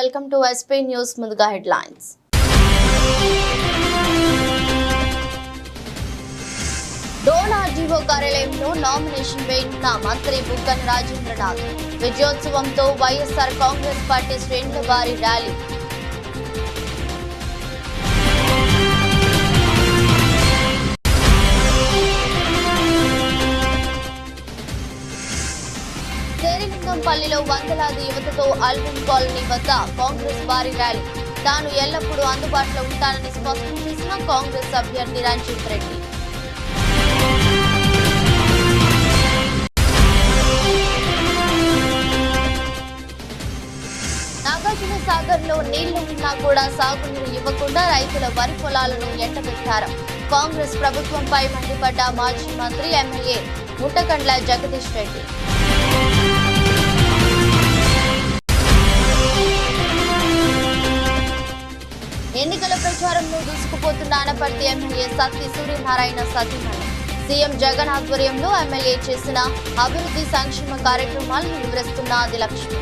Welcome to SP News Munduga headlines. Dhone RDO కార్యాలయంలో nomination వేయనున్న మంత్రి బుగ్గన రాజేంద్రనాథ్. విజయోత్సవంతో వైఎస్ఆర్ కాంగ్రెస్ పార్టీ శ్రేణుల భారీ ర్యాలీ. పల్లిలో వందలాది యువతతో అల్విన్ కాలనీ వద్ద కాంగ్రెస్ భారీ ర్యాలీ. తాను ఎల్లప్పుడూ అందుబాటులో ఉంటానని స్పష్టం చేసిన కాంగ్రెస్ అభ్యర్థి రంజిత్ రెడ్డి. నాగార్జున సాగర్ లో నీళ్లు ఉన్నా కూడా సాగునీరు ఇవ్వకుండా రైతుల వరి పొలాలను ఎండబెట్టారు. కాంగ్రెస్ ప్రభుత్వంపై మండిపడ్డ మాజీ మంత్రి ఎమ్మెల్యే ముట్టకండ్ల జగదీష్ రెడ్డి. ఎన్నికల ప్రచారంలో దూసుకుపోతున్న అనపర్తి ఎమ్మెల్యే సత్తి సూర్యనారాయణ సతీమణి. సీఎం జగన్ ఆధ్వర్యంలో ఎమ్మెల్యే చేసిన అభివృద్ధి సంక్షేమ కార్యక్రమాలను వివరిస్తున్న ఆదిలక్ష్మి.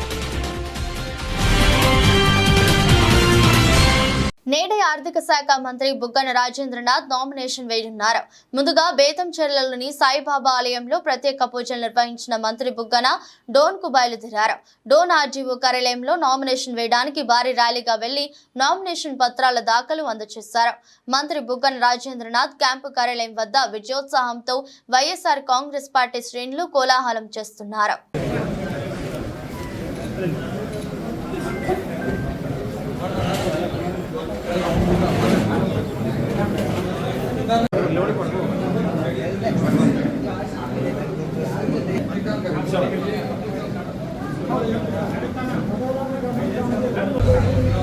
నేడే ఆర్థిక శాఖ మంత్రి బుగ్గన రాజేంద్రనాథ్ నామినేషన్ వేయనున్నారు. ముందుగా బేతంచెర్లలోని సాయిబాబా ఆలయంలో ప్రత్యేక పూజలు నిర్వహించిన మంత్రి బుగ్గన డోన్ కు బయలుదేరారు. డోన్ ఆర్డీఓ కార్యాలయంలో నామినేషన్ వేయడానికి భారీ ర్యాలీగా వెళ్లి నామినేషన్ పత్రాల దాఖలు అందజేశారు. మంత్రి బుగ్గన రాజేంద్రనాథ్ క్యాంపు కార్యాలయం వద్ద విజయోత్సాహంతో వైఎస్ఆర్ కాంగ్రెస్ పార్టీ శ్రేణులు కోలాహలం చేస్తున్నారు.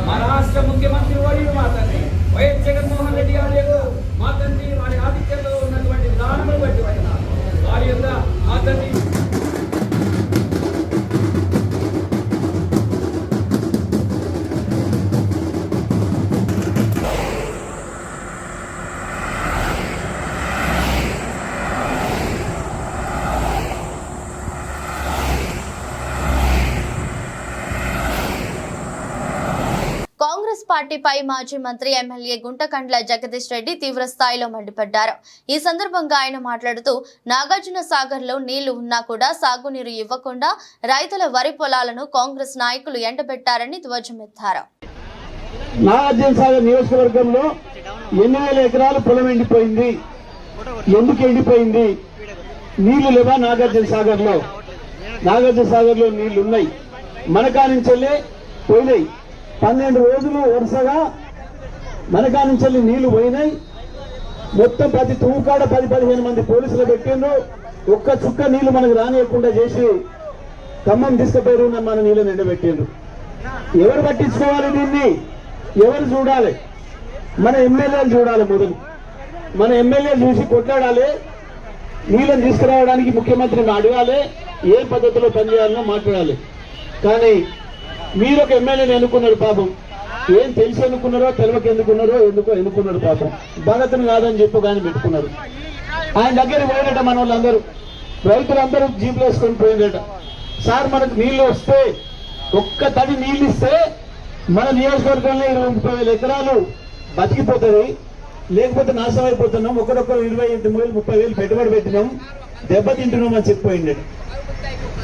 महाराष्ट्र मुख्यमंत्री వర్యులు మాతండి వైఎస్ జగన్మోహన్ రెడ్డి గారు మాతండి వారి ఆధిక్యంలో ఉన్నటువంటి విధానములు బట్టి వారి యొక్క మాతండి కాంగ్రెస్ పార్టీపై మాజీ మంత్రి ఎమ్మెల్యే గుంటకండ్ల జగదీష్ రెడ్డి తీవ్ర స్థాయిలో మండిపడ్డారు. ఈ సందర్భంగా ఆయన మాట్లాడుతూ నాగార్జున సాగర్ లో నీళ్లు ఉన్నా కూడా సాగునీరు ఇవ్వకుండా రైతుల వరి పొలాలను కాంగ్రెస్ నాయకులు ఎండబెట్టారని ధ్వజమెత్తారు. నాగార్జున సాగర్ నియోజకవర్గంలో 8,000 ఎకరాలు పొలం ఎండిపోయింది. ఎందుకు ఎండిపోయింది? నీళ్లు లేవా నాగార్జున సాగర్ లో? నాగార్జున సాగర్ లో నీళ్లు ఉన్నాయి, మనకా నుంచెల్లే పోయినాయి. 12 రోజులు వరుసగా మనకా నుంచి నీళ్లు పోయినాయి. మొత్తం ప్రతి తూకాడ 10-15 మంది పోలీసులు పెట్టిండ్రు. ఒక్క చుక్క నీళ్లు మనకు రానియకుండా చేసి ఖమ్మం తీసుకుపోయారు. మన నీళ్ళని ఎండబెట్టిండ్రు. ఎవరు పట్టించుకోవాలి దీన్ని? ఎవరు చూడాలి? మన ఎమ్మెల్యేలు చూడాలి. మొదలు మన ఎమ్మెల్యే చూసి కొట్లాడాలి. నీళ్ళని తీసుకురావడానికి ముఖ్యమంత్రిని అడగాలి, ఏ పద్ధతిలో పనిచేయాలనో మాట్లాడాలి. కానీ మీరు ఒక ఎమ్మెల్యేని ఎన్నుకున్నారు. పాపం ఏం తెలిసి ఎన్నుకున్నారో తెలవక ఎందుకో ఎన్నుకున్నారు. పాపం భగతను కాదని చెప్పు కానీ పెట్టుకున్నారు. ఆయన దగ్గర పోయినట మన వాళ్ళందరూ, రైతులందరూ జీపులు వేసుకొని పోయిందట. సార్ మనకు నీళ్లు వస్తే, ఒక్క తడి నీళ్ళు ఇస్తే మన నియోజకవర్గంలో 20-30 ఎకరాలు బతికిపోతుంది, లేకపోతే నాశనం అయిపోతున్నాం. ఒకరొకరు 20,000-30,000 పెట్టుబడి పెట్టినాం, దెబ్బతింటున్నాం అని చెప్పిపోయిందట.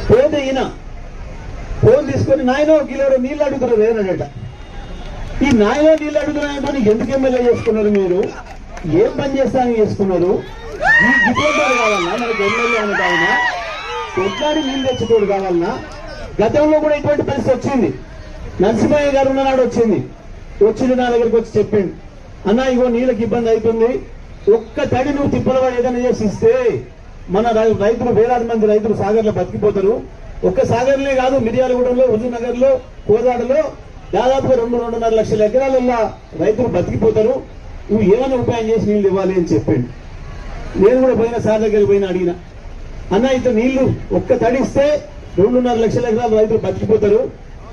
పోతే ఈయన ఫోన్ తీసుకొని నాయనో కిలో నీళ్ళు అడుగుతున్నారు ఏనట. ఈ నాయనో నీళ్ళు అడుగుతున్నాయంటే నీకు ఎందుకు ఎమ్మెల్యే చేసుకున్నారు? మీరు ఏం పని చేస్తానని చేసుకున్నారు? ఈ గిపోటాలు కావాలన్నా మనకు ఎమ్మెల్యే అని కావాలన్నా? కొట్లాడి నీళ్ళు తెచ్చుకోడు కావాలన్నా? గతంలో కూడా ఇటువంటి పరిస్థితి వచ్చింది. నరసింహయ్య గారు ఉన్ననాడు వచ్చింది. వచ్చింది నా దగ్గరికి వచ్చి చెప్పిండు, అన్నా ఇగో నీళ్ళకి ఇబ్బంది అవుతుంది, ఒక్క తడి నువ్వు తిప్పలవాడు ఏదైనా చేసి ఇస్తే మన రైతులు, వేలాది మంది రైతులు సాగర్లో బతికిపోతారు. ఒక్క సాగర్లే కాదు, మిర్యాలగూడెంలో, హుజూర్నగర్ లో, కోదాడలో దాదాపుగా 2-2.5 లక్షల ఎకరాలల్లో రైతులు బతికిపోతారు. నువ్వు ఏమైనా ఉపాయం చేసి నీళ్లు ఇవ్వాలి అని చెప్పిండు. నేను కూడా పోయిన సార్ దగ్గరికి పోయిన అడిగిన, అన్న ఇంత నీళ్లు ఒక్క తడిస్తే 2.5 లక్షల ఎకరాలు రైతులు బతికిపోతారు.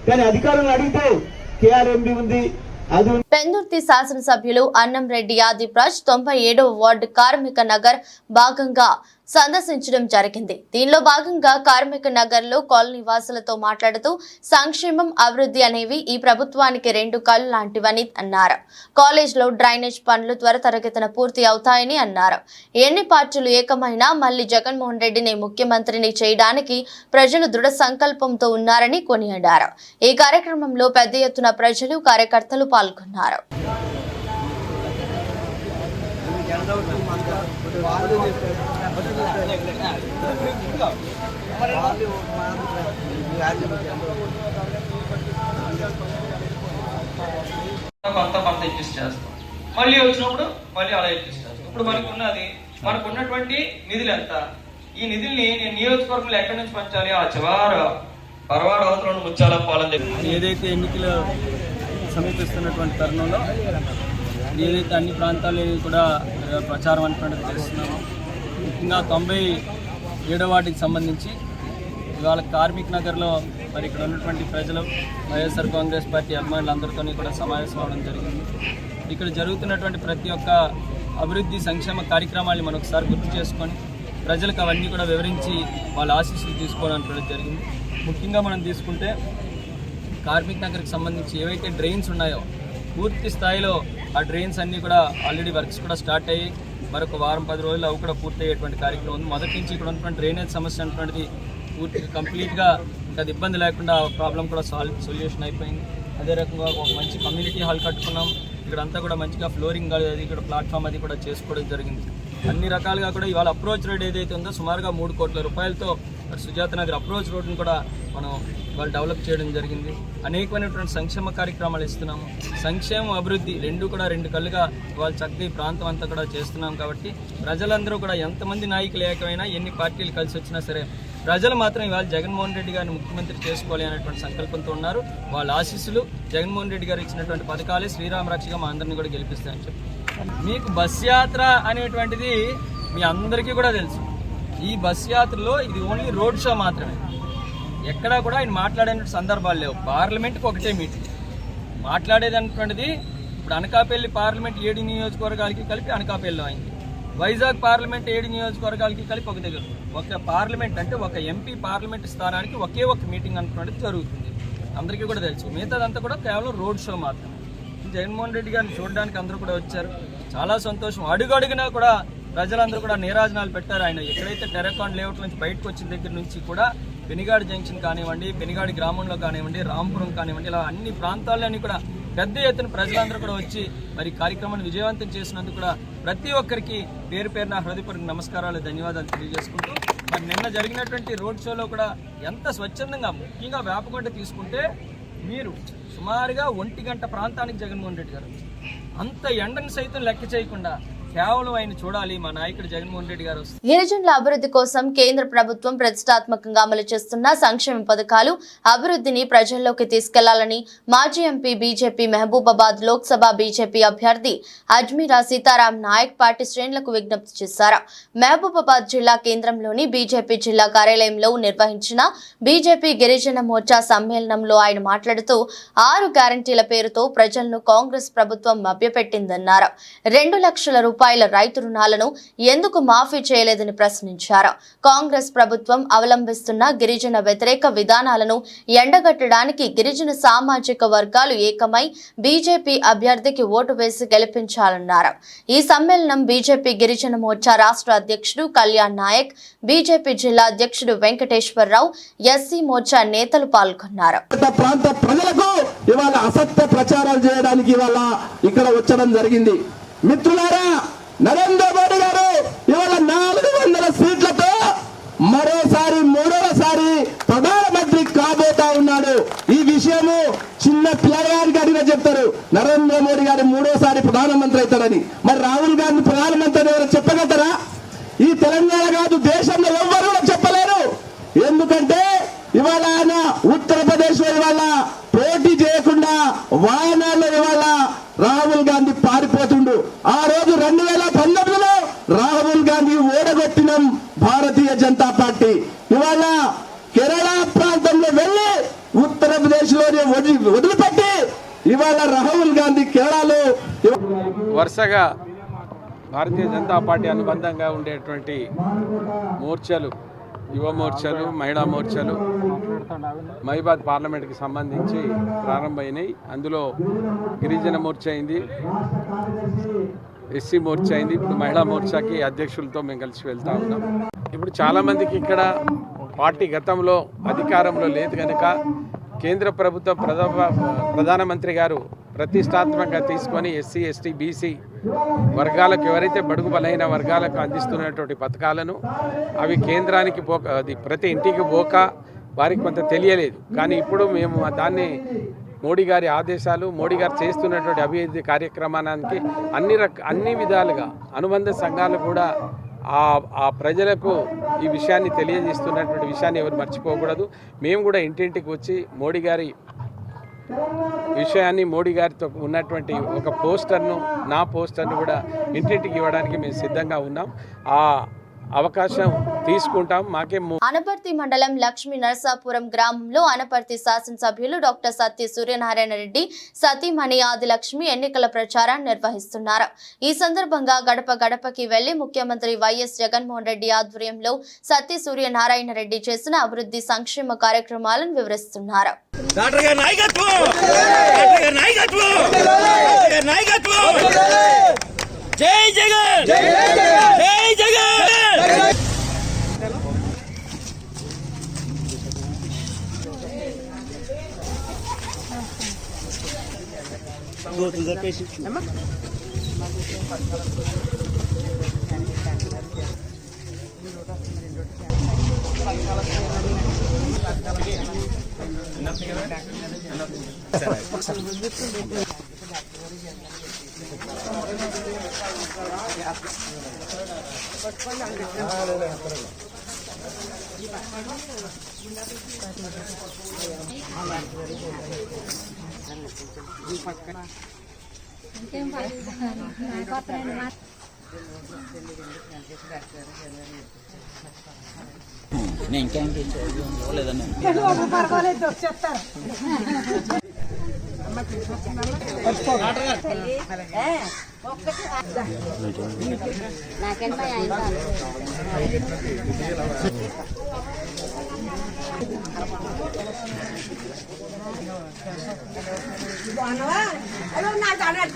కానీ అధికారులను అడిగితే KRMB ఉంది, అది పెందుర్తి శాసనసభ్యులు అన్నంరెడ్డి ఆదిప్రాజ్ 97వ వార్డు కార్మిక నగర్ భాగంగా సందర్శించడం జరిగింది. దీనిలో భాగంగా కార్మిక నగర్ లో కాలనీ వాసులతో మాట్లాడుతూ సంక్షేమం అభివృద్ధి అనేవి ఈ ప్రభుత్వానికి రెండు కళ్ళు లాంటివని అన్నారు. కాలేజ్ లో డ్రైనేజ్ పనులు త్వరితగతిన పూర్తి అవుతాయని అన్నారు. ఎన్ని పార్టీలు ఏకమైనా మళ్లీ జగన్మోహన్ రెడ్డిని ముఖ్యమంత్రిని చేయడానికి ప్రజలు దృఢ సంకల్పంతో ఉన్నారని కొనియాడారు. ఈ కార్యక్రమంలో పెద్ద ఎత్తున ప్రజలు కార్యకర్తలు పాల్గొన్నారు. కొంత ఇన్వెస్ట్ చేస్తాం, మళ్ళీ వచ్చినప్పుడు మళ్ళీ అలా ఇన్వెస్ట్ చేస్తాం. ఇప్పుడు మనకున్నటువంటి నిధులు ఎంత? ఈ నిధుల్ని నేను నియోజకవర్గంలో ఎక్కడి నుంచి పంచాలి? ఆ పరవాడ అవతల ముచ్చాల పాలన ఏదైతే ఎన్నికలు సమీపిస్తున్నటువంటి తరుణంలో ఏదైతే అన్ని ప్రాంతాల్లో కూడా ప్రచారం అనేటువంటిది చేస్తున్నామో, ముఖ్యంగా 97వ వార్డుకి సంబంధించి ఇవాళ కార్మిక్ నగర్లో మరి ఇక్కడ ఉన్నటువంటి ప్రజలు వైఎస్ఆర్ కాంగ్రెస్ పార్టీ అభిమానులందరితో కూడా సమావేశం అవడం జరిగింది. ఇక్కడ జరుగుతున్నటువంటి ప్రతి ఒక్క అభివృద్ధి సంక్షేమ కార్యక్రమాన్ని మనం ఒకసారి గుర్తు చేసుకొని ప్రజలకు అవన్నీ కూడా వివరించి వాళ్ళ ఆశీస్సులు తీసుకోవడం జరిగింది. ముఖ్యంగా మనం తీసుకుంటే కార్మిక్ నగర్కి సంబంధించి ఏవైతే డ్రైన్స్ ఉన్నాయో పూర్తి స్థాయిలో ఆ డ్రైన్స్ అన్నీ కూడా ఆల్రెడీ వర్క్స్ కూడా స్టార్ట్ అయ్యి మరొక వారం 10 రోజులు అవి కూడా పూర్తి అయ్యేటువంటి కార్యక్రమం ఉంది. మొదటి నుంచి ఇక్కడ ఉన్నటువంటి డ్రైనేజ్ సమస్య అనేటువంటిది పూర్తిగా కంప్లీట్గా ఇంకా ఇబ్బంది లేకుండా ప్రాబ్లం కూడా సొల్యూషన్ అయిపోయింది. అదే రకంగా ఒక మంచి కమ్యూనిటీ హాల్ కట్టుకున్నాం. ఇక్కడంతా కూడా మంచిగా ఫ్లోరింగ్ అది ఇక్కడ ప్లాట్ఫామ్ అది కూడా చేసుకోవడం జరిగింది. అన్ని రకాలుగా కూడా ఇవాళ అప్రోచ్ రోడ్ ఏదైతే ఉందో సుమారుగా 3 కోట్ల రూపాయలతో సుజాత నగర్ అప్రోచ్ రోడ్ని కూడా మనం వాళ్ళు డెవలప్ చేయడం జరిగింది. అనేకమైనటువంటి సంక్షేమ కార్యక్రమాలు ఇస్తున్నాము. సంక్షేమ అభివృద్ధి రెండు కళ్ళుగా వాళ్ళు చక్కగా ఈ ప్రాంతం అంతా కూడా చేస్తున్నాం. కాబట్టి ప్రజలందరూ కూడా ఎంతమంది నాయకులు ఏకమైనా ఎన్ని పార్టీలు కలిసి వచ్చినా సరే ప్రజలు మాత్రం ఇవాళ జగన్మోహన్ రెడ్డి గారిని ముఖ్యమంత్రి చేసుకోవాలి అనేటువంటి సంకల్పంతో ఉన్నారు. వాళ్ళ ఆశీస్సులు జగన్మోహన్ రెడ్డి గారు ఇచ్చినటువంటి పథకాలే శ్రీరామ రక్షగా మా అందరినీ కూడా గెలిపిస్తాయని చెప్పి మీకు బస్ యాత్ర అనేటువంటిది మీ అందరికీ కూడా తెలుసు. ఈ బస్ యాత్రలో ఇది ఓన్లీ రోడ్ షో మాత్రమే. ఎక్కడా కూడా ఆయన మాట్లాడే సందర్భాలు లేవు. పార్లమెంట్కి ఒకటే మీటింగ్ మాట్లాడేది అనేటువంటిది. ఇప్పుడు అనకాపల్లి పార్లమెంట్ 7 నియోజకవర్గాలకి కలిపి అనకాపల్లిలో అయింది. వైజాగ్ పార్లమెంట్ 7 నియోజకవర్గాలకి కలిపి ఒక దగ్గర ఒక పార్లమెంట్ అంటే ఒక ఎంపీ పార్లమెంట్ స్థానానికి ఒకే ఒక మీటింగ్ అనుకున్నది జరుగుతుంది. అందరికీ కూడా తెలుసు. మిగతాదంతా కూడా కేవలం రోడ్ షో మాత్రమే. జగన్మోహన్ రెడ్డి గారిని చూడడానికి అందరూ కూడా వచ్చారు. చాలా సంతోషం. అడుగడుగునా కూడా ప్రజలందరూ కూడా నీరాజనాలు పెట్టారు. ఆయన ఎక్కడైతే టెరకాన్ లేఅవుట్ నుంచి బయటకు వచ్చిన దగ్గర నుంచి కూడా పెనిగాడి జంక్షన్ కానివ్వండి, పెనిగాడి గ్రామంలో కానివ్వండి, రాంపురం కానివ్వండి, ఇలా అన్ని ప్రాంతాల్లోని కూడా పెద్ద ఎత్తున ప్రజలందరూ కూడా వచ్చి మరి కార్యక్రమాన్ని విజయవంతం చేసినందుకు కూడా ప్రతి ఒక్కరికి పేరు పేరున హృదయపూర్వక నమస్కారాలు, ధన్యవాదాలు తెలియజేసుకుంటూ మరి నిన్న జరిగినటువంటి రోడ్ షోలో కూడా ఎంత స్వచ్ఛందంగా, ముఖ్యంగా వేపకొండ తీసుకుంటే మీరు సుమారుగా 1 గంట ప్రాంతానికి జగన్మోహన్ రెడ్డి గారు అంత ఎండను సైతం లెక్క చేయకుండా కేవలం ఆయన చూడాలి మా నాయకుడు జగన్మోహన్ రెడ్డి గారు. గిరిజనుల అభివృద్ధి కోసం కేంద్ర ప్రభుత్వం ప్రతిష్టాత్మకంగా అమలు చేస్తున్న సంక్షేమ పథకాలు అభివృద్ధిని ప్రజల్లోకి తీసుకెళ్లాలని మాజీ MP BJP Mahabubabad Lok Sabha BJP అభ్యర్థి అజ్మీరా సీతారాం నాయక్ పార్టీ శ్రేణులకు విజ్ఞప్తి చేశారు. మహబూబాబాద్ జిల్లా కేంద్రంలోని బీజేపీ జిల్లా కార్యాలయంలో నిర్వహించిన బీజేపీ గిరిజన మోర్చా సమ్మేళనంలో ఆయన మాట్లాడుతూ 6 గ్యారంటీల పేరుతో ప్రజలను కాంగ్రెస్ ప్రభుత్వం మభ్యపెట్టిందన్నారు. 2 లక్షల రూపాయల రైతు రుణాలను ఎందుకు మాఫీ చేయలేదని ప్రశ్నించారు. కాంగ్రెస్ ప్రభుత్వం అవలంబిస్తున్న గిరిజన వ్యతిరేక విధానాలను ఎండగట్టడానికి గిరిజన సామాజిక వర్గాలు ఏకమై బీజేపీ అభ్యర్థికి ఓటు వేసి గెలిపించాలన్నారు. ఈ సమ్మేళనం బీజేపీ గిరిజన మోర్చా రాష్ట్ర అధ్యక్షుడు కళ్యాణ్ నాయక్, బీజేపీ జిల్లా అధ్యక్షుడు వెంకటేశ్వరరావు, ఎస్సీ మోర్చా నేతలు పాల్గొన్నారు. ప్రాంత ప్రజలకు ఇవాళ అసత్య ప్రచారాలు చేయడానికి ఇవాళ ఇక్కడ వచ్చడం జరిగింది. మిత్రులారా, నరేంద్ర మోడీ గారు ఇవాళ 400 సీట్లతో మరోసారి 3వసారి ప్రధానమంత్రి కాబోతా ఉన్నాడు. ఈ విషయము చిన్న పిల్లగారికి అడిగినా చెప్తారు. నరేంద్ర మోడీ గారు 3వసారి ప్రధానమంత్రి అవుతాడని. మరి రాహుల్ గాంధీ ప్రధానమంత్రి ఎవరు చెప్పగలుగుతారా? ఈ తెలంగాణ కాదు, దేశంలో ఎవ్వరు కూడా చెప్పలేరు. ఎందుకంటే ఇవాళ ఆయన ఉత్తరప్రదేశ్ లో ఇవాళ పోటీ చేయకుండా వాయనాడులో ఇవాళ రాహుల్ గాంధీ పారిపోతుండు. ఆ రోజు 2019లో రాహుల్ గాంధీ ఓడగొట్టినం భారతీయ జనతా పార్టీ. ఇవాళ కేరళ ప్రాంతంలో వెళ్లి ఉత్తరప్రదేశ్ లోనే వదిలిపెట్టి ఇవాళ రాహుల్ గాంధీ కేరళలో వరుసగా భారతీయ జనతా పార్టీ అనుబంధంగా ఉండేటువంటి మోర్చాలు, యువ మోర్చాలు, మహిళా మోర్చాలు మహిబాద్ పార్లమెంట్కి సంబంధించి ప్రారంభమైనాయి. అందులో గిరిజన మోర్చా అయింది, ఎస్సీ మోర్చా అయింది. ఇప్పుడు మహిళా మోర్చాకి అధ్యక్షులతో మేము కలిసి వెళ్తా ఉన్నాం. ఇప్పుడు చాలామందికి ఇక్కడ పార్టీ గతంలో అధికారంలో లేదు కనుక కేంద్ర ప్రభుత్వ ప్రధానమంత్రి గారు ప్రతిష్టాత్మకంగా తీసుకొని ఎస్సీ, ఎస్టీ, బీసీ వర్గాలకు, ఎవరైతే బడుగు బలైన వర్గాలకు అందిస్తున్నటువంటి పథకాలను అవి కేంద్రానికి పోక, అది ప్రతి ఇంటికి పోక వారికి కొంత తెలియలేదు. కానీ ఇప్పుడు మేము దాన్ని మోడీ గారి ఆదేశాలు, మోడీ గారు చేస్తున్నటువంటి అభివృద్ధి కార్యక్రమానికి అన్ని విధాలుగా అనుబంధ సంఘాలు కూడా ఆ ప్రజలకు ఈ విషయాన్ని తెలియజేస్తున్నటువంటి విషయాన్ని ఎవరు మర్చిపోకూడదు. మేము కూడా ఇంటింటికి వచ్చి మోడీ గారి విషయాన్ని, మోడీ గారితో ఉన్నటువంటి ఒక పోస్టర్ను, నా పోస్టర్ను కూడా ఇంటింటికి ఇవ్వడానికి మేము సిద్ధంగా ఉన్నాం. ఆ అవకాశం తీసుకుంటాం. అనపర్తి మండలం లక్ష్మీ నరసాపురం గ్రామంలో అనపర్తి శాసనసభ్యులు డాక్టర్ సత్య సూర్యనారాయణ రెడ్డి సతీమణి ఆదిలక్ష్మి ఎన్నికల ప్రచారాన్ని నిర్వహిస్తున్నారు. ఈ సందర్భంగా గడప గడపకి వెళ్లి ముఖ్యమంత్రి వైఎస్ జగన్మోహన్ రెడ్డి ఆధ్వర్యంలో సత్య సూర్యనారాయణ రెడ్డి చేసిన అభివృద్ధి సంక్షేమ కార్యక్రమాలను వివరిస్తున్నారు. జై జగన్, జై Jagan. Go to the patient.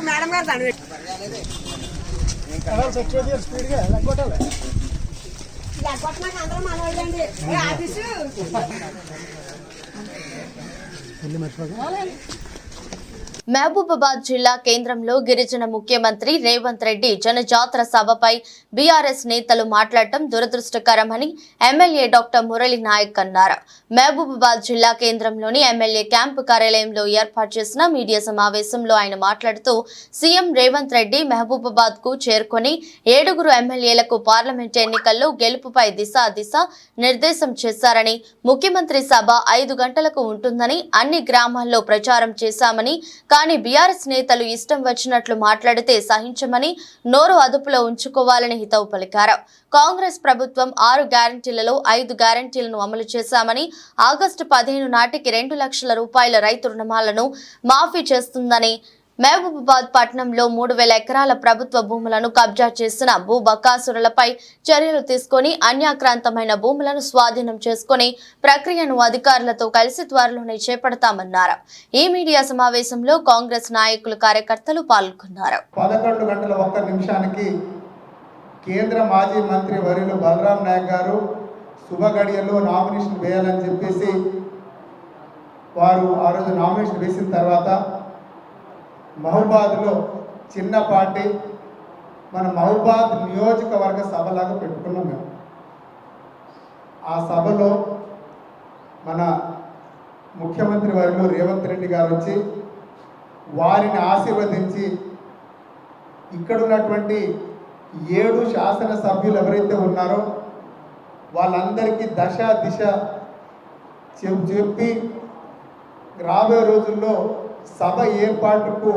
Madam గారు దాని అందరూ మనవాళ్ళండి ఆఫీసు మహబూబాబాద్ జిల్లా కేంద్రంలో గిరిజన ముఖ్యమంత్రి రేవంత్ రెడ్డి జనజాతర సభపై బీఆర్ఎస్ నేతలు మాట్లాడటం దురదృష్టకరమని ఎమ్మెల్యే డాక్టర్ మురళి నాయక్ అన్నారు. మహబూబాబాద్ జిల్లా కేంద్రంలోని ఎమ్మెల్యే క్యాంపు కార్యాలయంలో ఏర్పాటు చేసిన మీడియా సమావేశంలో ఆయన మాట్లాడుతూ సీఎం రేవంత్ రెడ్డి మహబూబాబాద్ కు చేరుకొని 7 ఎమ్మెల్యేలకు పార్లమెంట్ ఎన్నికల్లో గెలుపుపై దిశ నిర్దేశం చేశారని, ముఖ్యమంత్రి సభ 5 గంటలకు ఉంటుందని అన్ని గ్రామాల్లో ప్రచారం చేశామని, కానీ బీఆర్ఎస్ నేతలు ఇష్టం వచ్చినట్లు మాట్లాడితే సహించమని నోరు అదుపులో ఉంచుకోవాలని హితవు పలికారు. కాంగ్రెస్ ప్రభుత్వం 6 గ్యారంటీలలో 5 గ్యారంటీలను అమలు చేశామని, ఆగస్టు 15 నాటికి 2 లక్షల రూపాయల రైతు రుణమాలను మాఫీ చేస్తుందని, మహబూబాబాద్ పట్టణంలో 3000 ఎకరాల ప్రభుత్వ భూములను కబ్జా చేసిన భూ బకాసురులపై చర్యలు తీసుకుని అన్యాక్రాంతమైన భూములను స్వాధీనం చేసుకుని ప్రక్రియను అధికారులతో కలిసి త్వరలోనే చేపడతామన్నారు. ఈ మీడియా సమావేశంలో కాంగ్రెస్ నాయకులు, కార్యకర్తలు పాల్గొన్నారు. 11 గంటల 1 నిమిషానికి కేంద్ర మాజీ మంత్రి వర్యులు బలరాం నాయక్ గారు శుభగడియల్లో నామినేషన్ వేయాలని చెప్పేసి వారు ఆ రోజు నామినేషన్ వేసిన తర్వాత మహబూబాద్లో చిన్న పార్టీ మన మహబూబాద్ నియోజకవర్గ సభలాగా పెట్టుకున్నాం మేము. ఆ సభలో మన ముఖ్యమంత్రి వర్యులు రేవంత్ రెడ్డి గారు వచ్చి వారిని ఆశీర్వదించి ఇక్కడున్నటువంటి 7 శాసనసభ్యులు ఎవరైతే ఉన్నారో వాళ్ళందరికీ దశ దిశ చెప్పి రాబోయే రోజుల్లో సభ ఏర్పాటుకు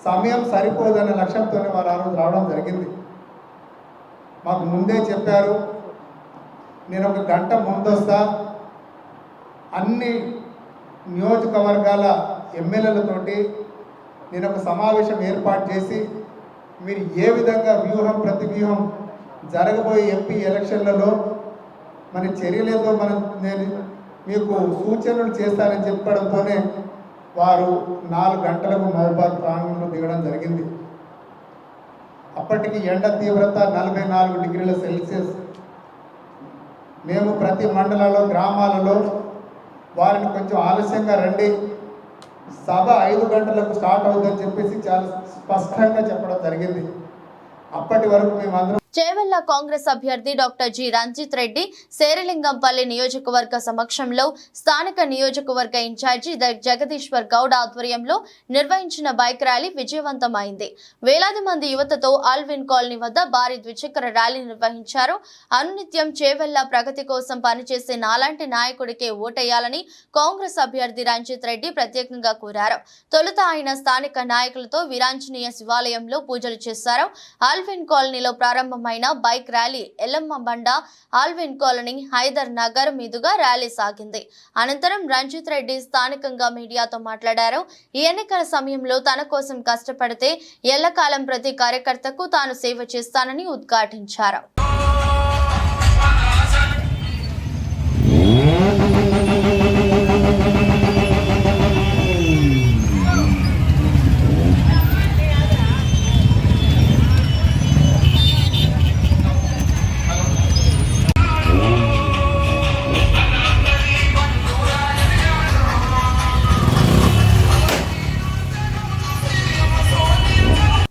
సమయం సరిపోదనే లక్ష్యంతోనే వారు ఆ రోజు రావడం జరిగింది. మాకు ముందే చెప్పారు, నేను 1 గంట ముందొస్తా, అన్ని నియోజకవర్గాల ఎమ్మెల్యేలతోటి నేను ఒక సమావేశం ఏర్పాటు చేసి మీరు ఏ విధంగా ప్రతి వ్యూహం జరగబోయే ఎంపీ ఎలక్షన్లలో మన చర్యలేదో నేను మీకు సూచనలు చేస్తానని చెప్పడంతోనే వారు 4 గంటలకు మహబూబాద్ ప్రాంగణంలో దిగడం జరిగింది. అప్పటికి ఎండ తీవ్రత 44 డిగ్రీల సెల్సియస్. మేము ప్రతి మండలంలో గ్రామాలలో వారిని కొంచెం ఆలస్యంగా రండి, సభ 5 గంటలకు స్టార్ట్ అవుతుందని చెప్పేసి చాలా స్పష్టంగా చెప్పడం జరిగింది. అప్పటి వరకు మేమందరం చేవెళ్ల కాంగ్రెస్ అభ్యర్థి డాక్టర్ జి రంజిత్ రెడ్డి శేరిలింగంపల్లి నియోజకవర్గ సమక్షంలో స్థానిక నియోజకవర్గ ఇన్ఛార్జి జగదీశ్వర్ గౌడ్ ఆధ్వర్యంలో నిర్వహించిన బైక్ ర్యాలీ విజయవంతమైంది. వేలాది మంది యువతతో ఆల్విన్ కాలనీ వద్ద భారీ ద్విచక్ర ర్యాలీ నిర్వహించారు. అనునిత్యం చేవెళ్ల ప్రగతి కోసం పనిచేసే నాలాంటి నాయకుడికే ఓటేయాలని కాంగ్రెస్ అభ్యర్థి రంజిత్ రెడ్డి ప్రత్యేకంగా కోరారు. తొలుత ఆయన స్థానిక నాయకులతో వీరాంజనేయ శివాలయంలో పూజలు చేశారు. ఆల్విన్ కాలనీలో ప్రారంభమైన బైక్ ర్యాలీ ఎల్లమ్మ బండ, ఆల్విన్ కాలనీ, హైదర్ నగర్ మీదుగా ర్యాలీ సాగింది. అనంతరం రంజిత్ రెడ్డి స్థానికంగా మీడియాతో మాట్లాడారు. ఈ ఎన్నికల సమయంలో తన కోసం కష్టపడితే ఎల్లకాలం ప్రతి కార్యకర్తకు తాను సేవ చేస్తానని ఉద్ఘాటించారు.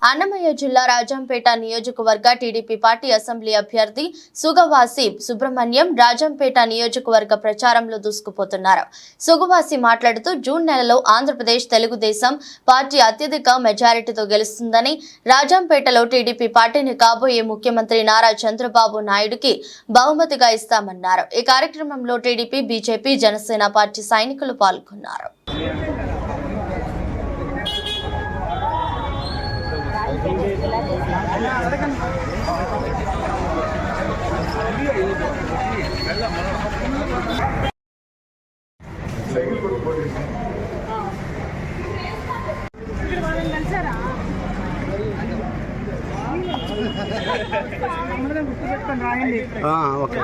అన్నమయ్య జిల్లా రాజంపేట నియోజకవర్గ టీడీపీ పార్టీ అసెంబ్లీ అభ్యర్థి సుగవాసి సుబ్రహ్మణ్యం రాజంపేట నియోజకవర్గ ప్రచారంలో దూసుకుపోతున్నారు. సుగవాసి మాట్లాడుతూ జూన్ నెలలో ఆంధ్రప్రదేశ్ తెలుగుదేశం పార్టీ అత్యధిక మెజారిటీతో గెలుస్తుందని, రాజంపేటలో టీడీపీ పార్టీని కాబోయే ముఖ్యమంత్రి నారా చంద్రబాబు నాయుడుకి బహుమతిగా ఇస్తామన్నారు. ఈ కార్యక్రమంలో టీడీపీ, బీజేపీ, జనసేన పార్టీ సైనికులు పాల్గొన్నారు. ఓకే.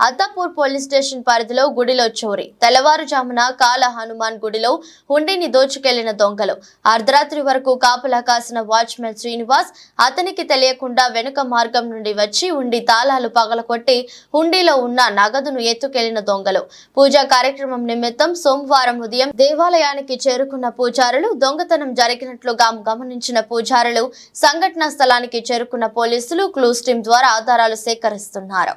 అత్తాపూర్ పోలీస్ స్టేషన్ పరిధిలో గుడిలో చోరీ. తెల్లవారుజామున కాల హనుమాన్ గుడిలో హుండీని దోచుకెళ్లిన దొంగలు. అర్ధరాత్రి వరకు కాపలా కాసిన వాచ్మెన్ శ్రీనివాస్ అతనికి తెలియకుండా వెనుక మార్గం నుండి వచ్చి హుండీ తాళాలు పగలకొట్టి హుండీలో ఉన్న నగదును ఎత్తుకెళ్లిన దొంగలు. పూజా కార్యక్రమం నిమిత్తం సోమవారం ఉదయం దేవాలయానికి చేరుకున్న పూజారులు దొంగతనం జరిగినట్లుగా గమనించిన పూజారులు సంఘటనా స్థలానికి చేరుకున్న పోలీసులు క్లూస్ టీం ద్వారా ఆధారాలు సేకరిస్తున్నారు.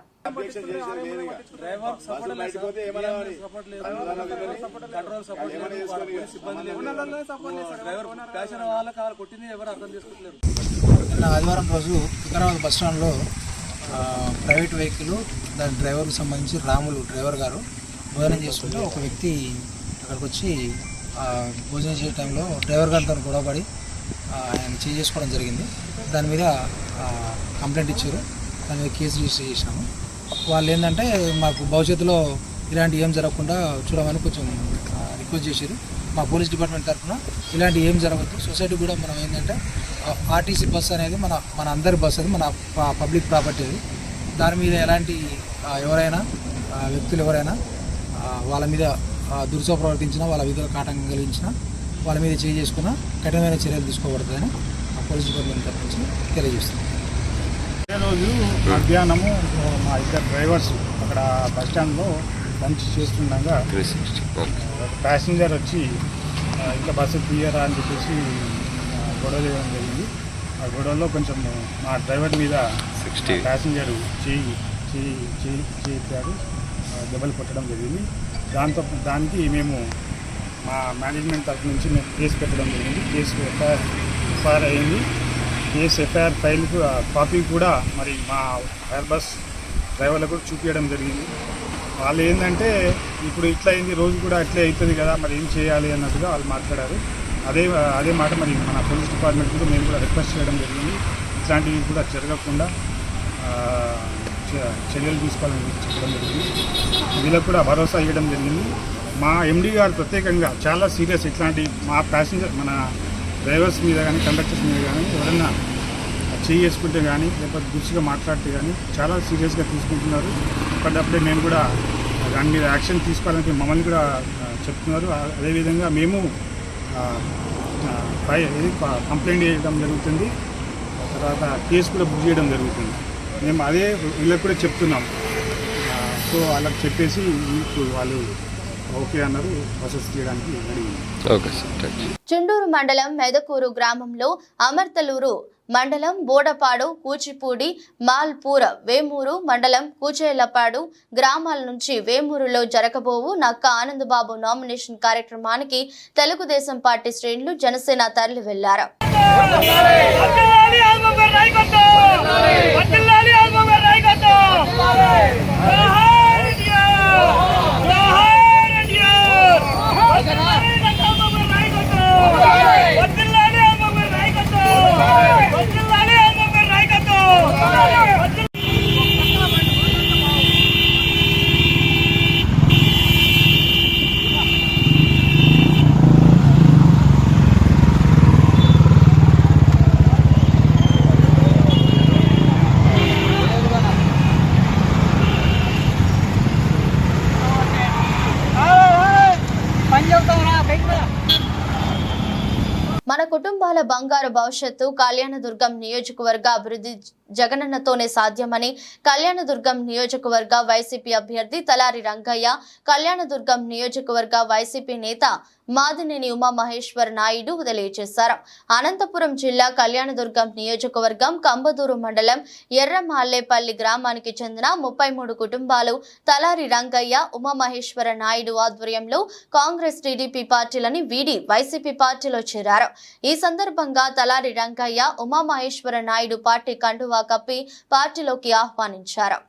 ఆదివారం రోజు వికారాబాద్ బస్టాండ్లో ప్రైవేట్ వెహికల్ దాని డ్రైవర్కి సంబంధించి రాములు డ్రైవర్ గారు భోజనం చేసుకుంటే ఒక వ్యక్తి అక్కడికి వచ్చి భోజనం చేసే టైంలో డ్రైవర్ గారితో గొడవపడి ఆయన చేసుకోవడం జరిగింది. దాని మీద కంప్లైంట్ ఇచ్చారు. దాని మీద కేసు రిజిస్టర్ చేసినాము. వాళ్ళు ఏంటంటే మాకు భవిష్యత్తులో ఇలాంటి ఏం జరగకుండా చూడమని కొంచెం రిక్వెస్ట్ చేశారు. మా పోలీస్ డిపార్ట్మెంట్ తరఫున ఇలాంటి ఏం జరగద్దు. సొసైటీ కూడా మనం ఏంటంటే ఆర్టీసీ బస్ అనేది మన అందరి బస్, అది మన పబ్లిక్ ప్రాపర్టీ. అది దాని మీద ఎలాంటి ఎవరైనా వ్యక్తులు ఎవరైనా వాళ్ళ మీద దురుస ప్రవర్తించినా, వాళ్ళ విధులకు ఆటంకం కలిగించినా వాళ్ళ మీద చేసుకున్న కఠినమైన చర్యలు తీసుకోబడుతుందని పోలీస్ డిపార్ట్మెంట్ తరఫు నుంచి తెలియజేస్తున్నాం. రోజు మధ్యాహ్నము మా ఇద్దరు డ్రైవర్స్ అక్కడ బస్టాండ్లో లంచ్ చేస్తుండగా ప్యాసింజర్ వచ్చి ఇంకా బస్సు తీయరా అని చెప్పేసి గొడవ చేయడం జరిగింది. ఆ గొడవలో కొంచెం మా డ్రైవర్ మీద ప్యాసింజర్ చేయించాడు, దెబ్బలు కొట్టడం జరిగింది. దానికి మేము మా మేనేజ్మెంట్ తరఫు నుంచి మేము కేసు పెట్టడం జరిగింది. కేసు ఎఫ్ఐఆర్ అయింది. కేసు ఎఫ్ఐఆర్ ఫైల్ కాపీ కూడా మరి మా ఎయిర్ బస్ డ్రైవర్లకు కూడా చూపించడం జరిగింది. వాళ్ళు ఏంటంటే ఇప్పుడు ఇట్లా అయింది, రోజు కూడా అట్లే అవుతుంది కదా, మరి ఏం చేయాలి అన్నట్టుగా వాళ్ళు మాట్లాడారు. అదే మాట మరి మన పోలీస్ డిపార్ట్మెంట్ కూడా మేము కూడా రిక్వెస్ట్ చేయడం జరిగింది. ఇట్లాంటివి కూడా జరగకుండా చర్యలు తీసుకోవాలని చెప్పడం జరిగింది. వీళ్ళకు కూడా భరోసా ఇవ్వడం జరిగింది. మా ఎండీ గారు ప్రత్యేకంగా చాలా సీరియస్ ఇట్లాంటి మా ప్యాసింజర్ మన డ్రైవర్స్ మీద కానీ కండక్టర్స్ మీద కానీ ఎవరైనా చేసుకుంటే కానీ లేకపోతే గుర్చిగా మాట్లాడితే కానీ చాలా సీరియస్గా తీసుకుంటున్నారు. అప్పుడప్పుడే మేము కూడా దాని మీద యాక్షన్ తీసుకోవాలని మమ్మల్ని కూడా చెప్తున్నారు. అదేవిధంగా మేము కంప్లైంట్ చేయడం జరుగుతుంది. తర్వాత కేసు కూడా బుక్ చేయడం జరుగుతుంది. మేము అదే వీళ్ళకి కూడా చెప్తున్నాం. సో వాళ్ళకి చెప్పేసి ఇప్పుడు వాళ్ళు ఓకే అన్నారు, ప్రాసెస్ చేయడానికి రెడీ. చుండూరు మండలం మెదకూరు గ్రామంలో అమర్తలూరు మండలం బోడపాడు, కూచిపూడి, మాల్పూర్, వేమూరు మండలం కూచేలపాడు గ్రామాల నుంచి వేమూరులో జరగబోవు నక్క ఆనందబాబు నామినేషన్ కార్యక్రమానికి తెలుగుదేశం పార్టీ శ్రేణులు జనసేన తరలి వెళ్లారు. మన కుటుంబాల బంగారు భవిష్యత్తు కళ్యాణదుర్గం నియోజకవర్గ అభివృద్ధి జగనన్నతోనే సాధ్యమని కళ్యాణదుర్గం నియోజకవర్గ వైసీపీ అభ్యర్థి తలారి రంగయ్య, కళ్యాణదుర్గం నియోజకవర్గ వైసీపీ నేత మాదినేని ఉమామహేశ్వర నాయుడు తెలియజేశారు. అనంతపురం జిల్లా కళ్యాణదుర్గం నియోజకవర్గం కంబదూరు మండలం ఎర్రమాల్లేపల్లి గ్రామానికి చెందిన 33 కుటుంబాలు తలారి రంగయ్య, ఉమామహేశ్వర నాయుడు ఆధ్వర్యంలో కాంగ్రెస్, టీడీపీ పార్టీలని వీడి వైసీపీ పార్టీలో చేరారు. ఈ సందర్భంగా తలారి రంగయ్య, ఉమామహేశ్వర నాయుడు పార్టీ కండువా కప్పి పార్టీలోకి ఆహ్వానించారు.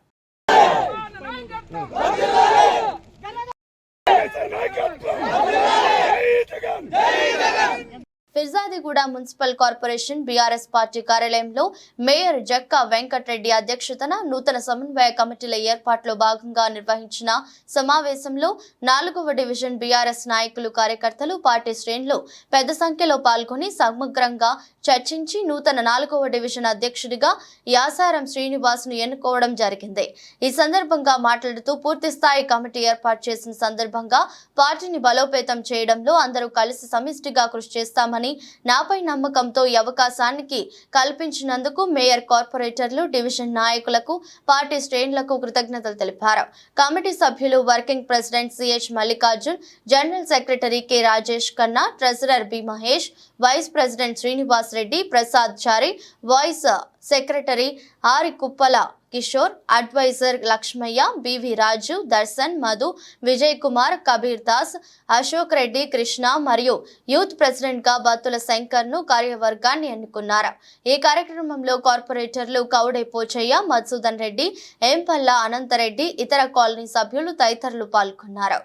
Peerzadiguda municipal corporation BRS party కార్యాలయంలో మేయర్ జక్కా వెంకటరెడ్డి అధ్యక్షతన నూతన సమన్వయ కమిటీల ఏర్పాట్లో భాగంగా నిర్వహించిన సమావేశంలో 4వ డివిజన్ బీఆర్ఎస్ నాయకులు, కార్యకర్తలు, పార్టీ శ్రేణులు పెద్ద సంఖ్యలో పాల్గొని సమగ్రంగా చర్చించి నూతన 4వ డివిజన్ అధ్యక్షుడిగా యాసారం శ్రీనివాస్ను ఎన్నుకోవడం జరిగింది. ఈ సందర్భంగా మాట్లాడుతూ పూర్తిస్థాయి కమిటీ ఏర్పాటు చేసిన సందర్భంగా పార్టీని బలోపేతం చేయడంలో అందరూ కలిసి సమిష్టిగా కృషి చేస్తామని, నాపై నమ్మకంతో ఈ అవకాశానికి కల్పించినందుకు మేయర్, కార్పొరేటర్లు, డివిజన్ నాయకులకు, పార్టీ శ్రేణులకు కృతజ్ఞతలు తెలిపారు. కమిటీ సభ్యులు working president CH Mallikarjun, general secretary K Rajesh Khanna, treasurer B Mahesh, vice president Srinivas Reddy, Prasad Chari, vice secretary Ari Kuppala Kishore, advisor Lakshmaiah, BV Raju, Darshan, Madhu, Vijay Kumar, Kabir Das, Ashok Reddy, Krishna మరియు యూత్ ప్రెసిడెంట్ గా బత్తుల శంకర్ ను కార్యవర్గాన్ని ఎన్నుకున్నారు. ఈ కార్యక్రమంలో కార్పొరేటర్లు కౌడే పోచయ్య, మధుసూదన్ రెడ్డి, ఏంపల్ల అనంతరెడ్డి, ఇతర కాలనీ సభ్యులు తదితరులు పాల్గొన్నారు.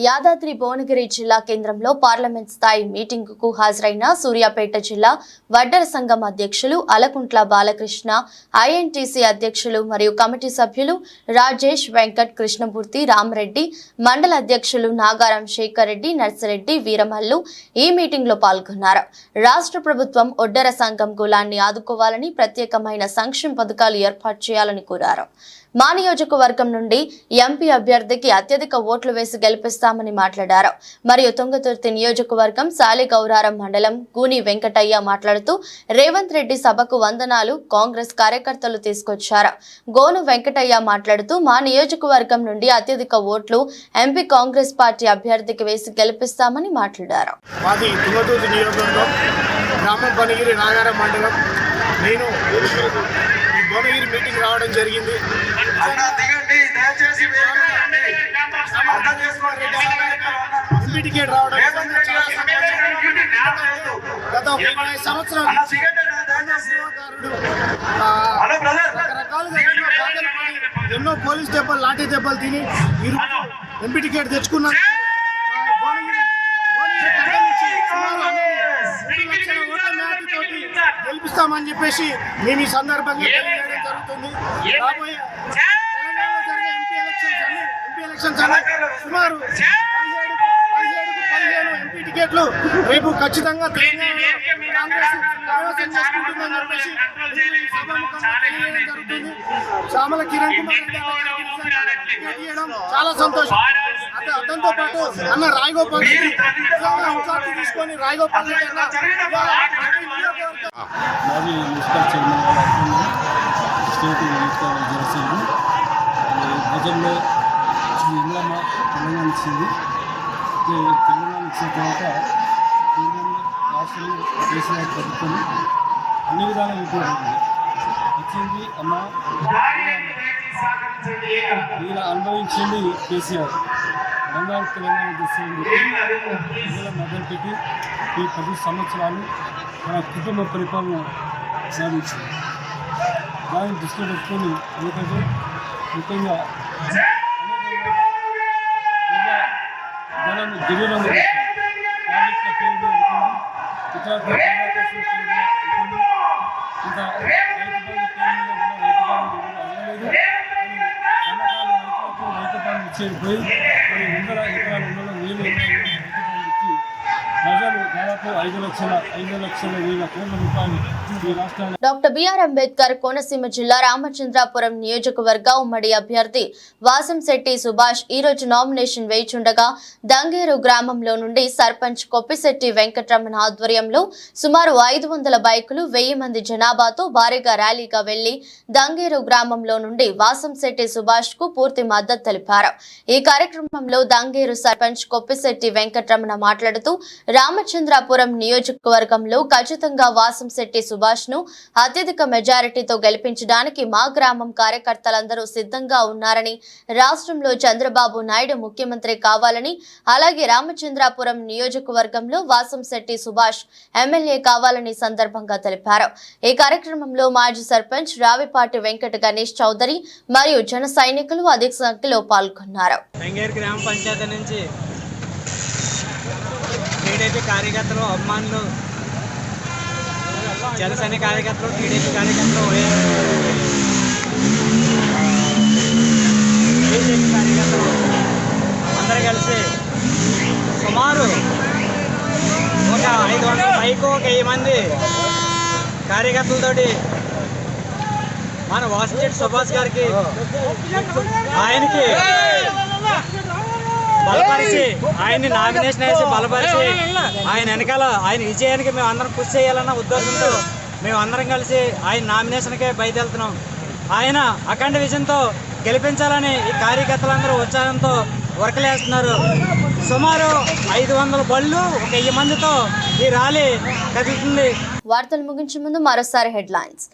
యాదాద్రి భువనగిరి జిల్లా కేంద్రంలో పార్లమెంట్ స్థాయి మీటింగ్ కు హాజరైన సూర్యాపేట జిల్లా వడ్డర సంఘం అధ్యక్షులు అలకుంట్ల బాలకృష్ణ, ఐఎన్టీసీ అధ్యక్షులు మరియు కమిటీ సభ్యులు రాజేష్, వెంకట్, కృష్ణమూర్తి, రామరెడ్డి, మండల అధ్యక్షులు నాగారం శేఖర్ రెడ్డి, నర్సిరెడ్డి, వీరమల్లు ఈ మీటింగ్ లో పాల్గొన్నారు. రాష్ట్ర ప్రభుత్వం ఒడ్డర సంఘం కులాన్ని ఆదుకోవాలని, ప్రత్యేకమైన సంక్షేమ పథకాలు ఏర్పాటు చేయాలని కోరారు. మా నియోజకవర్గం నుండి ఎంపీ అభ్యర్థికి అత్యధిక ఓట్లు వేసి గెలిపిస్తారు గెలిపిస్తామని మాట్లాడారు. మరియు తుంగతుర్తి నియోజకవర్గం సాలిగౌరారం మండలం గూని వెంకటయ్య మాట్లాడుతూ రేవంత్ రెడ్డి సభకు వందనాలు కాంగ్రెస్ కార్యకర్తలు తీసుకొచ్చారు. గోను వెంకటయ్య మాట్లాడుతూ మా నియోజకవర్గం నుండి అత్యధిక ఓట్లు ఎంపీ కాంగ్రెస్ పార్టీ అభ్యర్థికి వేసి గెలిపిస్తామని మాట్లాడారు. మాది తుంగతుర్తి నియోజకవర్గం గ్రామం భువనగిరి నాగారం మండలం. నేను ఈ భువనగిరి మీటింగ్ రావడం జరిగింది. టికెట్ రావడం గత 20 సంవత్సరాలు రకరకాలుగా ఎన్నో పోలీస్ దెబ్బలు లాఠీ దెబ్బలు తిని మీరు ఎంపీ టికెట్ తెచ్చుకున్నాను. గెలిపిస్తామని చెప్పేసి మేము ఈ సందర్భంగా తెలియజేయడం జరుగుతుంది. రాబోయే తెలంగాణలో జరిగే ఎంపీ ఎలక్షన్స్ సుమారు 17 ఎంపీ టికెట్లు రేపు ఖచ్చితంగా తెలంగాణలో కాంగ్రెస్ కైవసం చేసుకుంటుందని చెప్పేసి సభాముఖంగా తెలియజేయడం జరుగుతుంది. చామల కిరణ్ కుమార్ టికెట్ ఇవ్వడం చాలా సంతోషం. అతనితో పాటు అన్న రాయగోపాల్ రెడ్డి తీసుకొని రాయగోపాల్ రెడ్డి మాజీ మున్సిపల్ చైర్మన్ స్టేట్ జనసేన గతంలో ఇంద్రమ్మ తెలంగాణ ఇచ్చింది. తెలంగాణ ఇచ్చిన తర్వాత రాష్ట్రంలో కేసీఆర్ ప్రభుత్వం అన్ని విధాలుగా ఉపయోగపడింది. వచ్చింది అమ్మ ఇలా అనుభవించింది కేసీఆర్. బంగారు తెలంగాణ దృష్టి మొదలుపెట్టి ఈ 10 సంవత్సరాలు మన కుటుంబ పరిపాలన సాధించింది. దాన్ని దృష్టిలో పెట్టుకొని ఎందుకంటే ముఖ్యంగా మనం దిగులు ప్రాజెక్టుల పేరు ఇతర ఇంకా రైతు బంధు రైతు బంధు ఇచ్చేది పోయి మరి 100 ఎకరాల ఉన్న నీళ్ళు ప్రజలు దాదాపు 5 లక్షల వేల కోట్ల రూపాయలు ఈ రాష్ట్రాన్ని. డాక్టర్ బిఆర్ అంబేద్కర్ కోనసీమ జిల్లా రామచంద్రాపురం నియోజకవర్గ ఉమ్మడి అభ్యర్థి వాసంశెట్టి సుభాష్ ఈ రోజు నామినేషన్ వేయిచుండగా దంగేరు గ్రామంలో నుండి సర్పంచ్ కొప్పిశెట్టి వెంకటరమణ ఆధ్వర్యంలో సుమారు 500 బైకులు 1000 మంది జనాభాతో భారీగా ర్యాలీగా వెళ్లి దంగేరు గ్రామంలో నుండి వాసంశెట్టి సుభాష్ కు పూర్తి మద్దతు తెలిపారు. ఈ కార్యక్రమంలో దంగేరు సర్పంచ్ కొప్పిశెట్టి వెంకటరమణ మాట్లాడుతూ రామచంద్రాపురం నియోజకవర్గంలో ఖచ్చితంగా వాసంశెట్టి సుభాష్ ను అత్యధిక మెజారిటీతో గెలిపించడానికి మా గ్రామం కార్యకర్తలందరూ సిద్ధంగా ఉన్నారని, రాష్ట్రంలో చంద్రబాబు నాయుడు ముఖ్యమంత్రి కావాలని, అలాగే రామచంద్రాపురం నియోజకవర్గంలో వాసంశెట్టి సుభాష్ ఎమ్మెల్యే కావాలని సందర్భంగా తెలిపారు. ఈ కార్యక్రమంలో మాజీ సర్పంచ్ రావిపాటి వెంకట గణేష్ చౌదరి మరియు జన సైనికులు అధిక సంఖ్యలో పాల్గొన్నారు. టీడీపీ కార్యకర్తలు అభిమానులు, జనసేన కార్యకర్తలు, టీడీపీ కార్యకర్తలు, బీజేపీ కార్యకర్తలు అందరూ కలిసి సుమారు ఒక 500 పైకి 1000 మంది కార్యకర్తలతోటి మన వాసంశెట్టి సుభాష్ గారికి ఆయనకి బలపరిచి ఆయన్ని నామినేషన్ వేసి బలపరిచి ఆయన వెనకాల ఆయన విజయానికి మేము అందరం కృషి చేయాలన్న ఉద్దేశంతో మేము అందరం కలిసి ఆయన నామినేషన్కే బయలుదేరుతున్నాం. ఆయన అఖండ విజయంతో గెలిపించాలని ఈ కార్యకర్తలందరూ ఉత్సాహంతో వర్కలేస్తున్నారు. సుమారు 500 బళ్ళు 1000 మందితో ఈ ర్యాలీ కదులుతుంది. వార్తలు ముగించే ముందు మరోసారి హెడ్లైన్స్.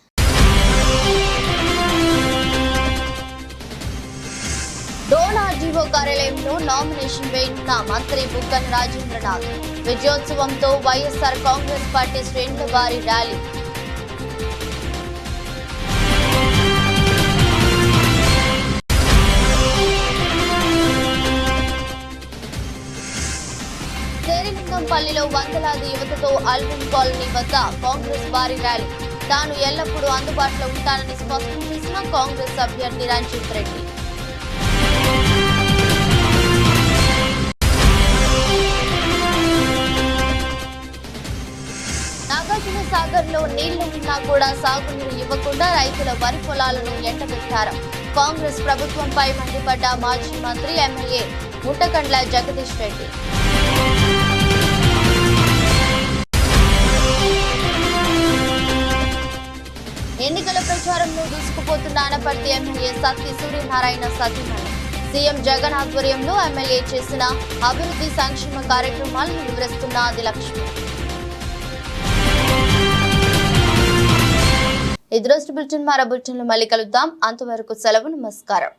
డోన్ ఆర్డీఓ కార్యాలయంలో నామినేషన్ వేయనున్న మంత్రి బుగ్గన రాజేంద్రనాథ్. విజయోత్సవంతో వైఎస్ఆర్ కాంగ్రెస్ పార్టీ శ్రేణుల వారి ర్యాలీ. శేరిలింగంపల్లిలో వందలాది యువతతో అల్విన్ కాలనీ వద్ద కాంగ్రెస్ వారి ర్యాలీ. తాను ఎల్లప్పుడూ అందుబాటులో ఉంటానని స్పష్టం చేసిన కాంగ్రెస్ అభ్యర్థి రంజిత్ రెడ్డి. సాగర్ లో నీళ్లు ఉన్నా కూడా సాగునీరు ఇవ్వకుండా రైతుల వరి పొలాలను ఎండబెట్టారు. కాంగ్రెస్ ప్రభుత్వంపై మండిపడ్డ మాజీ మంత్రి ఎమ్మెల్యే ముట్టకండ్ల జగదీష్ రెడ్డి. ఎన్నికల ప్రచారంలో దూసుకుపోతున్న అనపర్తి ఎమ్మెల్యే సత్తి సూర్యనారాయణ సతీమణి సీఎం జగన్ ఆధ్వర్యంలో ఎమ్మెల్యే చేసిన అభివృద్ధి సంక్షేమ కార్యక్రమాలను వివరిస్తున్న ఆదిలక్ష్మి. ఈ దృష్టి బులెటిన్ మరో బులెటిన్లో మళ్ళీ కలుద్దాం. అంతవరకు సెలవు. నమస్కారం.